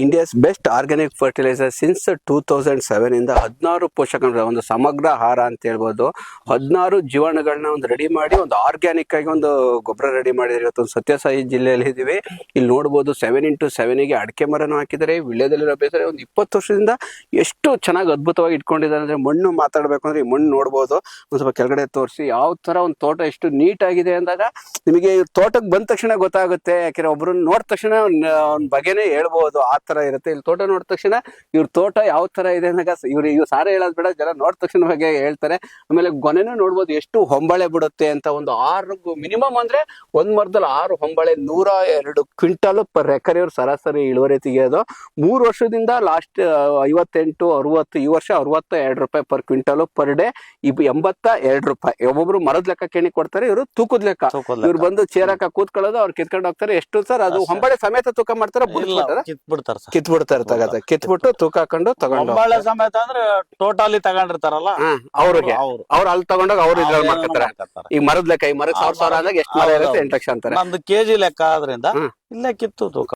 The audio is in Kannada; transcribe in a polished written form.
India's best organic fertiliser since 2007 ಇಂದ 16 ಪೋಷಕಾಂಶ ಒಂದು ಸಮಗ್ರ ಆಹಾರ ಅಂತ ಹೇಳ್ಬೋದು. 16 ಜೀವಾಣುಗಳನ್ನ ಒಂದು ರೆಡಿ ಮಾಡಿ ಒಂದು ಆರ್ಗ್ಯಾನಿಕ್ ಆಗಿ ಒಂದು ಗೊಬ್ಬರ ರೆಡಿ ಮಾಡಿದ್ರೆ ಇವತ್ತು ಒಂದು ಸತ್ಯಸಾಯಿ ಜಿಲ್ಲೆಯಲ್ಲಿ ಇದೀವಿ. ಇಲ್ಲಿ ನೋಡ್ಬೋದು 7x7 ಗೆ ಅಡಿಕೆ ಮರನು ಹಾಕಿದರೆ ವಿಳ್ಯದಲ್ಲಿರೋ ಬೇಸರ ಒಂದು 20 ವರ್ಷದಿಂದ ಎಷ್ಟು ಚೆನ್ನಾಗಿ ಅದ್ಭುತವಾಗಿ ಇಟ್ಕೊಂಡಿದ್ದಾರೆ ಅಂದ್ರೆ ಮಣ್ಣು ಮಾತಾಡ್ಬೇಕು ಅಂದ್ರೆ ಈ ಮಣ್ಣು ನೋಡ್ಬೋದು. ಒಂದ್ ಸ್ವಲ್ಪ ಕೆಳಗಡೆ ತೋರಿಸಿ ಯಾವ ತರ ಒಂದು ತೋಟ ಎಷ್ಟು ನೀಟ್ ಆಗಿದೆ ಅಂದಾಗ ನಿಮಗೆ ತೋಟಕ್ಕೆ ಬಂದ ತಕ್ಷಣ ಗೊತ್ತಾಗುತ್ತೆ. ಯಾಕೆಂದ್ರೆ ಒಬ್ರನ್ನ ನೋಡಿದ ತಕ್ಷಣ ಅವ್ನ ಬಗ್ಗೆನೇ ಹೇಳ್ಬೋದು, ಆ ತರ ಇರುತ್ತೆ. ಇಲ್ಲಿ ತೋಟ ನೋಡಿದ ತಕ್ಷಣ ಇವ್ರ ತೋಟ ಯಾವ ತರ ಇದೆ ಅಂದಾಗ ಇವ್ರು ಸಾರ ಹೇಳೋದ್ ಬೇಡ, ಜನ ನೋಡಿದ ತಕ್ಷಣ ಬಗ್ಗೆ ಹೇಳ್ತಾರೆ. ಆಮೇಲೆ ಗೊನೆನೂ ನೋಡ್ಬೋದು ಎಷ್ಟು ಹೊಂಬಾಳೆ ಬಿಡುತ್ತೆ ಅಂತ. ಒಂದು 6 ಮಿನಿಮಮ್ ಅಂದ್ರೆ ಒಂದ್ ಮರದಲ್ಲಿ 6 ಹೊಂಬಾಳೆ 102 ಕ್ವಿಂಟಲ್ ಪರ್ ಎಕರೆ ಇವ್ರು ಸರಾಸರಿ ಇಳುವರಿ ತೆಗೆಯೋದು. 3 ವರ್ಷದಿಂದ ಲಾಸ್ಟ್ 58, 60, ಈ ವರ್ಷ 62 ರೂಪಾಯಿ ಪರ್ ಕ್ವಿಂಟಲ್ ಪರ್ ಡೇ. 82 ರೂಪಾಯಿ ಒಬ್ಬೊಬ್ರು ಮರದ ಲೆಕ್ಕ ಕೇಳಿ ಕೊಡ್ತಾರೆ, ಇವರು ತೂಕದ ಲೆಕ್ಕ. ಇವ್ರು ಬಂದು ಚೇರಕ ಕೂತ್ಕೊಳ್ಳೋದು, ಅವ್ರು ಕಿತ್ಕೊಂಡು ಹೋಗ್ತಾರೆ. ಎಷ್ಟು ಸರ್ ಅದು ಹೊಂಬಾಳೆ ಸಮೇತ ತೂಕ ಮಾಡ್ತಾರೆ, ಕಿತ್ಬಿಡ್ತಾರೆ. ಕಿತ್ಬಿಟ್ಟು ತೂಕ ಹಾಕೊಂಡು ತಗೊಂಡು ಹೊಂಬಾಳೆ ಸಮೇತ ಅಂದ್ರೆ ಟೋಟಲಿ ತಗೊಂಡಿರ್ತಾರಲ್ಲ ಅವ್ರಿಗೆ ಅವ್ರು ಅಲ್ಲಿ ತಗೊಂಡೋಗಿ ಅವ್ರು ಇದ್ರಲ್ಲಿ ಮಾಡ್ಕೊತಾರೆ. ಈ ಮರದ ಲೆಕ್ಕ, ಈ ಮರದ 1000 ಅಂದಾಗ ಎಷ್ಟು ಮರ ಇರುತ್ತೆ 8 ಲಕ್ಷ ಅಂತಾರೆ. ನಮ್ದು ಕೆಜಿ ಲೆಕ್ಕ ಆದ್ರಿಂದ ಇಲ್ಲೇ ಕಿತ್ತು ತೂಕ